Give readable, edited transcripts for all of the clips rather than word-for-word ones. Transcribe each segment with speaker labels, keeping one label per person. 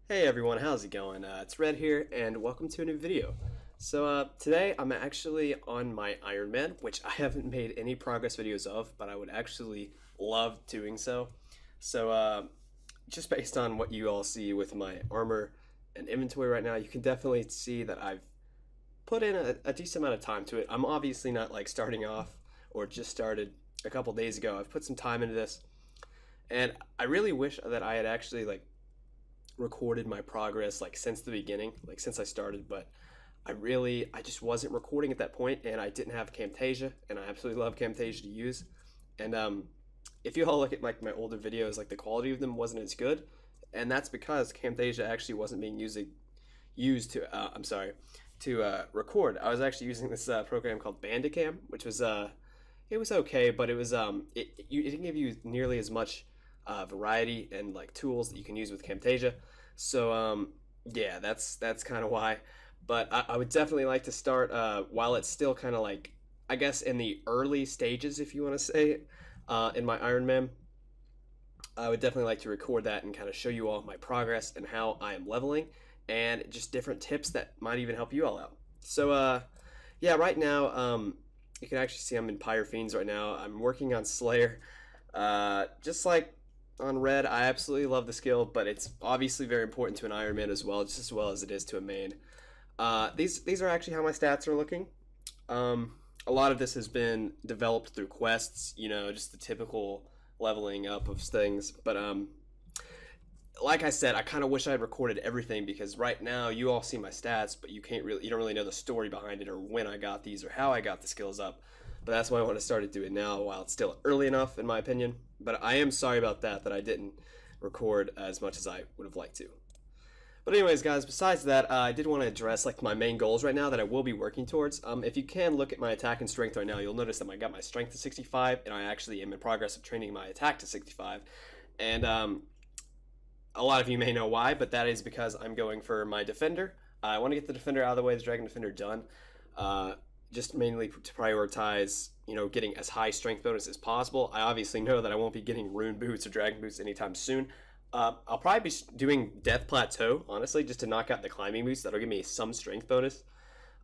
Speaker 1: Hey everyone, how's it going? It's Red here, and welcome to a new video. Today I'm actually on my Iron Man, which I haven't made any progress videos of, but I would actually love doing so. So, uh, just based on what you all see with my armor and inventory right now, you can definitely see that I've put in a decent amount of time to it. I'm obviously not like starting off or just started a couple days ago. I've put some time into this, and I really wish that I had actually recorded my progress like since the beginning, like since I started, but I just wasn't recording at that point, and I didn't have Camtasia, and I absolutely love Camtasia to use. And if you all look at like my older videos, like the quality of them wasn't as good, and that's because Camtasia actually wasn't being used to record. I was actually using this program called Bandicam, which was it was okay, but it didn't give you nearly as much variety and like tools that you can use with Camtasia. Yeah, that's kind of why. But I would definitely like to start while it's still kind of like, I guess, in the early stages, if you want to say, in my Iron Man. I would definitely like to record that and kind of show you all my progress and how I am leveling, and just different tips that might even help you all out. Yeah, right now, you can actually see I'm in Pyre Fiends right now. I'm working on Slayer. Just like on Red, I absolutely love the skill, but it's obviously very important to an Iron Man as well, just as well as it is to a main. These are actually how my stats are looking. A lot of this has been developed through quests, you know, just the typical leveling up of things. But like I said, I kind of wish I had recorded everything, because right now you all see my stats, but you don't really know the story behind it, or when I got these, or how I got the skills up. But that's why I want to start to do it now, while it's still early enough, in my opinion. But I am sorry about that I didn't record as much as I would have liked to. But anyways, guys, besides that, I did want to address like my main goals right now that I will be working towards. If you can look at my attack and strength right now, you'll notice that I got my strength to 65, and I actually am in progress of training my attack to 65. And a lot of you may know why, but that is because I'm going for my defender. I want to get the defender out of the way, the dragon defender done. Just mainly to prioritize, you know, getting as high strength bonus as possible. I obviously know that I won't be getting rune boots or dragon boots anytime soon. I'll probably be doing death plateau, honestly, just to knock out the climbing boots. That'll give me some strength bonus.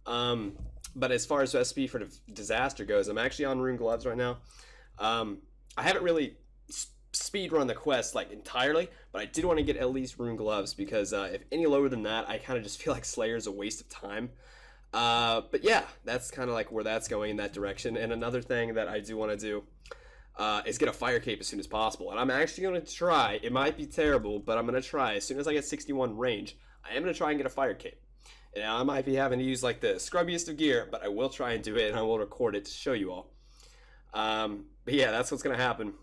Speaker 1: But as far as recipe for disaster goes, I'm actually on rune gloves right now. I haven't really speed run the quest like entirely, but I did want to get at least rune gloves, because if any lower than that, I kind of just feel like Slayer's a waste of time. But yeah, that's kind of like where that's going, in that direction. And another thing that I do want to do is get a fire cape as soon as possible. And I'm actually going to try, it might be terrible, but I'm going to try, as soon as I get 61 range, I am going to try and get a fire cape. And I might be having to use like the scrubbiest of gear, but I will try and do it, and I will record it to show you all. But yeah, that's what's going to happen.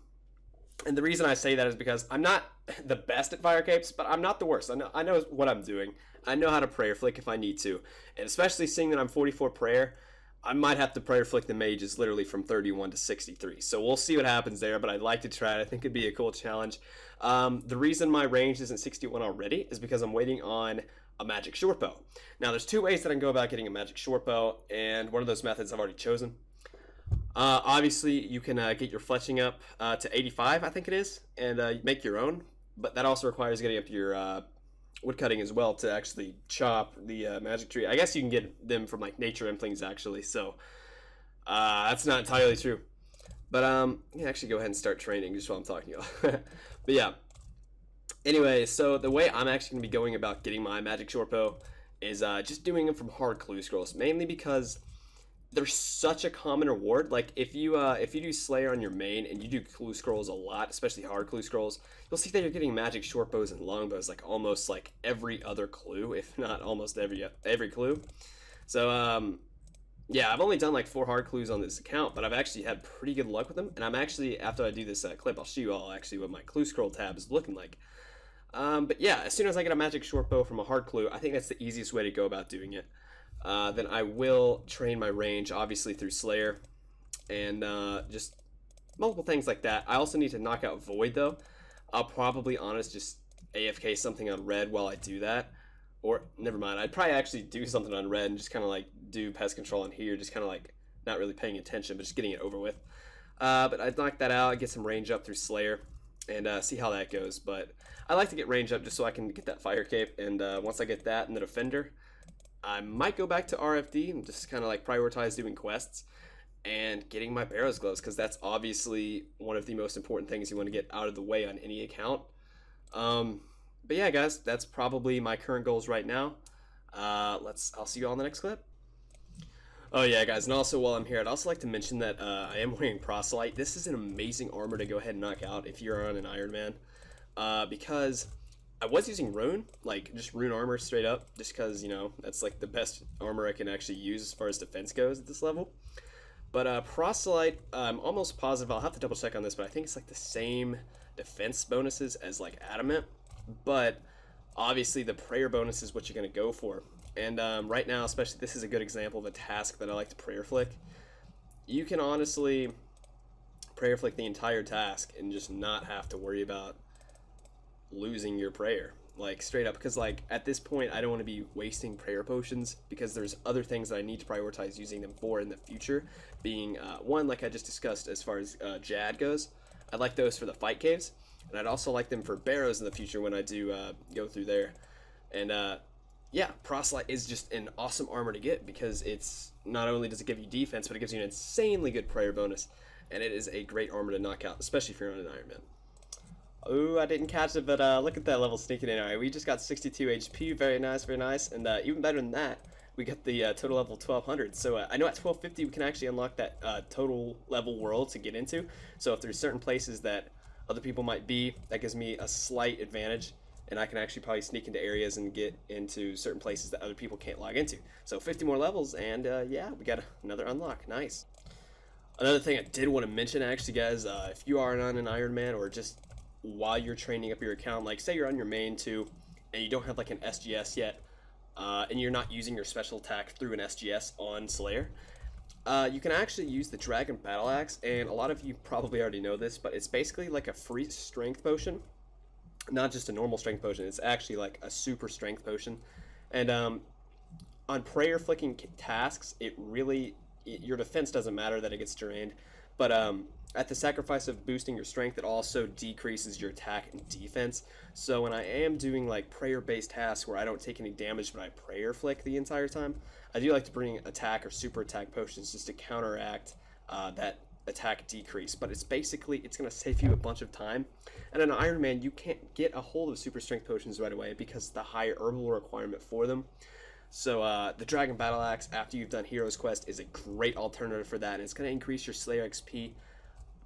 Speaker 1: And the reason I say that is because I'm not the best at fire capes, but I'm not the worst. I know what I'm doing. I know how to prayer flick if I need to. And especially seeing that I'm 44 prayer, I might have to prayer flick the mages literally from 31 to 63. So we'll see what happens there, but I'd like to try it. I think it'd be a cool challenge. The reason my range isn't 61 already is because I'm waiting on a magic short bow. Now, there's two ways that I can go about getting a magic short bow, and one of those methods I've already chosen. Obviously, you can get your fletching up to 85, I think it is, and make your own. But that also requires getting up your woodcutting as well to actually chop the magic tree. I guess you can get them from like nature Implings actually, so that's not entirely true. But yeah, actually go ahead and start training just while I'm talking to you. But yeah. Anyway, so the way I'm actually going to be going about getting my magic short bow is just doing them from hard clue scrolls, mainly because they're such a common reward. Like if you do Slayer on your main and you do clue scrolls a lot, especially hard clue scrolls, you'll see that you're getting magic short bows and long bows like almost like every other clue, if not almost every clue. So yeah, I've only done like 4 hard clues on this account, but I've actually had pretty good luck with them. And I'm actually, after I do this clip, I'll show you all actually what my clue scroll tab is looking like. But yeah, as soon as I get a magic short bow from a hard clue, I think that's the easiest way to go about doing it. Then I will train my range, obviously through Slayer, and just multiple things like that. I also need to knock out Void, though. I'll probably, just AFK something on Red while I do that. Or, never mind, I'd probably actually do something on Red and just kind of like do pest control in here, just kind of like not really paying attention, but just getting it over with. But I'd knock that out, get some range up through Slayer. and see how that goes. But I like to get range up just so I can get that fire cape, and once I get that and the defender, I might go back to RFD and just kind of like prioritize doing quests and getting my Barrows gloves, because that's obviously one of the most important things you want to get out of the way on any account. Um, but yeah, guys, that's probably my current goals right now. I'll see you all in the next clip. Oh yeah, guys, and also while I'm here, I'd also like to mention that I am wearing Proselyte. This is an amazing armor to go ahead and knock out if you're on an Iron Man, because I was using Rune, like just Rune armor straight up, just because, you know, that's like the best armor I can actually use as far as defense goes at this level. But Proselyte, I'm almost positive, I'll have to double check on this, but I think it's like the same defense bonuses as like Adamant, but obviously the prayer bonus is what you're going to go for. And right now, especially, this is a good example of a task that I like to prayer flick. You can honestly prayer flick the entire task and just not have to worry about losing your prayer, like straight up, because like at this point I don't want to be wasting prayer potions, because there's other things that I need to prioritize using them for in the future, being one, like I just discussed, as far as Jad goes, I'd like those for the fight caves, and I'd also like them for Barrows in the future when I do go through there. And yeah, Proselyte is just an awesome armor to get, because it's not only does it give you defense, but it gives you an insanely good prayer bonus, and it is a great armor to knock out, especially if you're on an Iron Man. Oh, I didn't catch it, but look at that level sneaking in. Alright, we just got 62 HP. Very nice, very nice. And even better than that, we got the total level 1200. So I know at 1250 we can actually unlock that total level world to get into. So if there's certain places that other people might be, that gives me a slight advantage. And I can actually probably sneak into areas and get into certain places that other people can't log into. So 50 more levels, and yeah, we got another unlock. Nice. Another thing I did want to mention, actually, guys, if you are on an Iron Man, or just while you're training up your account, like say you're on your main too, and you don't have like an SGS yet, and you're not using your special attack through an SGS on Slayer, you can actually use the Dragon Battle Axe, and a lot of you probably already know this, but it's basically like a free strength potion. Not just a normal strength potion, it's actually like a super strength potion. And on prayer flicking tasks, your defense doesn't matter that it gets drained, but at the sacrifice of boosting your strength, it also decreases your attack and defense. So when I am doing like prayer based tasks where I don't take any damage but I prayer flick the entire time, I do like to bring attack or super attack potions just to counteract that attack decrease. But it's basically, it's going to save you a bunch of time. And in Iron Man, you can't get a hold of super strength potions right away because of the high herbal requirement for them. So the Dragon Battle Axe, after you've done Hero's Quest, is a great alternative for that, and it's going to increase your Slayer XP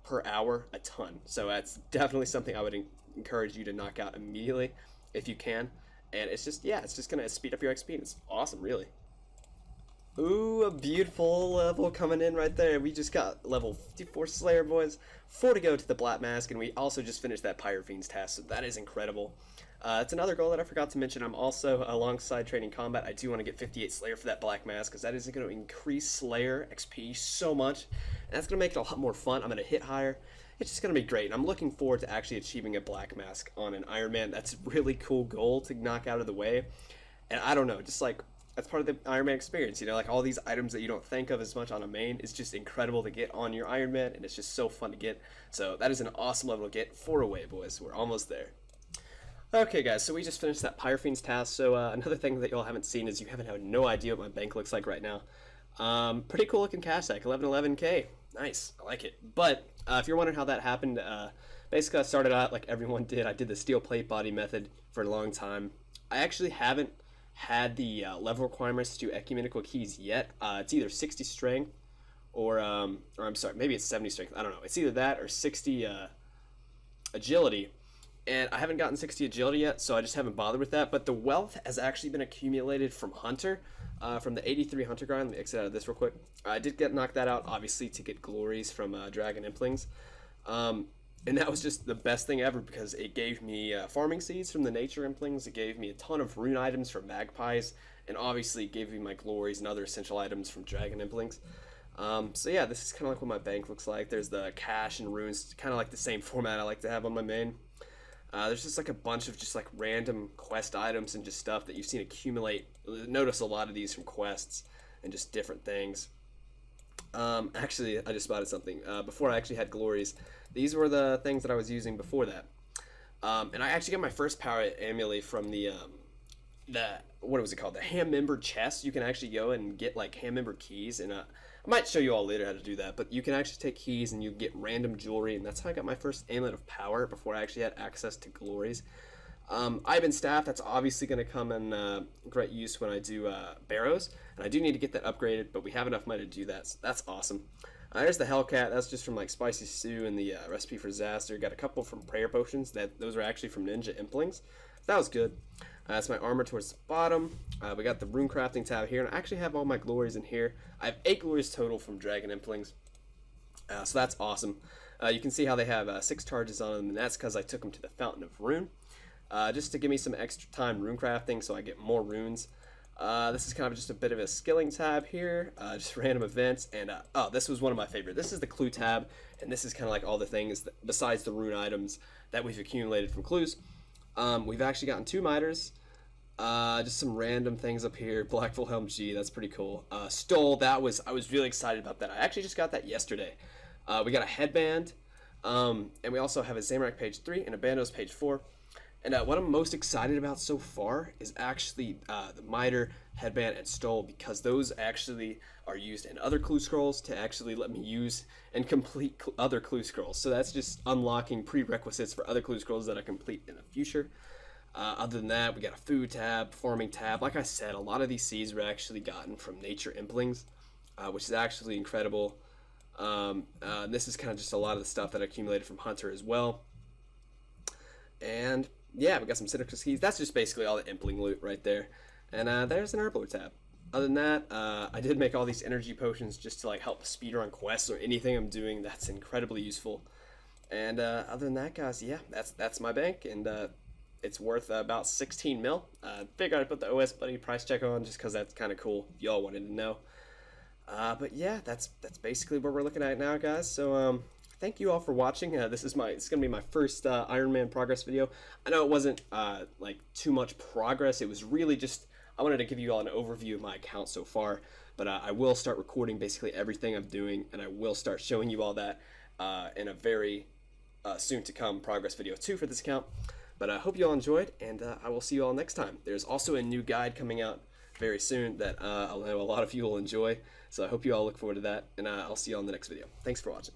Speaker 1: per hour a ton. So that's definitely something I would encourage you to knock out immediately if you can. And it's just, yeah, it's just going to speed up your XP, and it's awesome, really. Ooh, a beautiful level coming in right there. We just got level 54 Slayer, boys. 4 to go to the Black Mask, and we also just finished that Pirate Fiends task, so that is incredible. It's another goal that I forgot to mention. I'm also, alongside training combat, I do want to get 58 Slayer for that Black Mask, because that is going to increase Slayer XP so much, and that's going to make it a lot more fun. I'm going to hit higher. It's just going to be great, and I'm looking forward to actually achieving a Black Mask on an Iron Man. That's a really cool goal to knock out of the way, and I don't know, just like, that's part of the Iron Man experience, you know, like all these items that you don't think of as much on a main, it's just incredible to get on your Iron Man, and it's just so fun to get. So that is an awesome level to get. 4 away, boys. We're almost there. Okay, guys, so we just finished that Pirate Fiends task. So another thing that y'all haven't seen is you haven't had no idea what my bank looks like right now. Pretty cool looking cash stack, 1111K. Nice, I like it. But if you're wondering how that happened, basically I started out like everyone did. I did the steel plate body method for a long time. I actually haven't had the level requirements to do ecumenical keys yet. It's either 60 strength or I'm sorry, maybe it's 70 strength. I don't know. It's either that or 60 agility. And I haven't gotten 60 agility yet, so I just haven't bothered with that. But the wealth has actually been accumulated from Hunter, from the 83 Hunter grind. Let me exit out of this real quick. I did knock that out, obviously, to get glories from Dragon Implings. And that was just the best thing ever, because it gave me farming seeds from the nature implings, it gave me a ton of rune items from magpies, and obviously it gave me my glories and other essential items from dragon implings. So yeah, this is kind of like what my bank looks like. There's the cash and runes, kind of like the same format I like to have on my main. There's just like a bunch of just like random quest items and just stuff that you've seen accumulate. Notice a lot of these from quests and just different things. Actually, I just spotted something. Before I actually had glories, these were the things that I was using before that. And I actually got my first power amulet from the what was it called? The hand member chest. You can actually go and get like hand member keys, and I might show you all later how to do that. But you can actually take keys and you get random jewelry, and that's how I got my first amulet of power before I actually had access to glories. Ivan staff, that's obviously going to come in great use when I do barrows, and I do need to get that upgraded, but we have enough money to do that, so that's awesome. There's the Hellcat. That's just from like Spicy Stew and the Recipe for Disaster. Got a couple from Prayer Potions. Those are actually from Ninja Implings. That was good. That's my armor towards the bottom. We got the rune crafting tab here, and I actually have all my glories in here. I have 8 glories total from Dragon Implings, so that's awesome. You can see how they have 6 charges on them, and that's because I took them to the Fountain of Rune, just to give me some extra time rune crafting, so I get more runes. This is kind of just a bit of a skilling tab here, just random events, and oh, this was one of my favorite. This is the clue tab, and this is kind of like all the things that, besides the rune items that we've accumulated from clues. We've actually gotten 2 miters, just some random things up here. Black Helm G, that's pretty cool. Stole, I was really excited about that. I actually just got that yesterday. We got a headband, and we also have a Zamorak page 3 and a Bandos page 4. And what I'm most excited about so far is actually the miter, headband, and stole, because those actually are used in other clue scrolls to actually let me use and complete other clue scrolls. So that's just unlocking prerequisites for other clue scrolls that I complete in the future. Other than that, we got a food tab, farming tab. Like I said, a lot of these seeds were actually gotten from Nature Implings, which is actually incredible. This is kind of just a lot of the stuff that I accumulated from Hunter as well. And yeah, we got some Citrus keys. That's just basically all the Impling loot right there. And there's an Herblore tab. Other than that, I did make all these energy potions just to like help speedrun quests or anything I'm doing. That's incredibly useful. And other than that, guys, yeah, that's my bank, and it's worth about 16 mil. Figured I'd put the OS Buddy price check on just because that's kind of cool. Y'all wanted to know. But yeah, that's basically what we're looking at now, guys. So thank you all for watching. It's gonna be my first Iron Man progress video. I know it wasn't like too much progress. It was really just I wanted to give you all an overview of my account so far. But I will start recording basically everything I'm doing, and I will start showing you all that in a very soon to come progress video too for this account. But I hope you all enjoyed, and I will see you all next time. There's also a new guide coming out very soon that I know a lot of you will enjoy. So I hope you all look forward to that, and I'll see you all in the next video. Thanks for watching.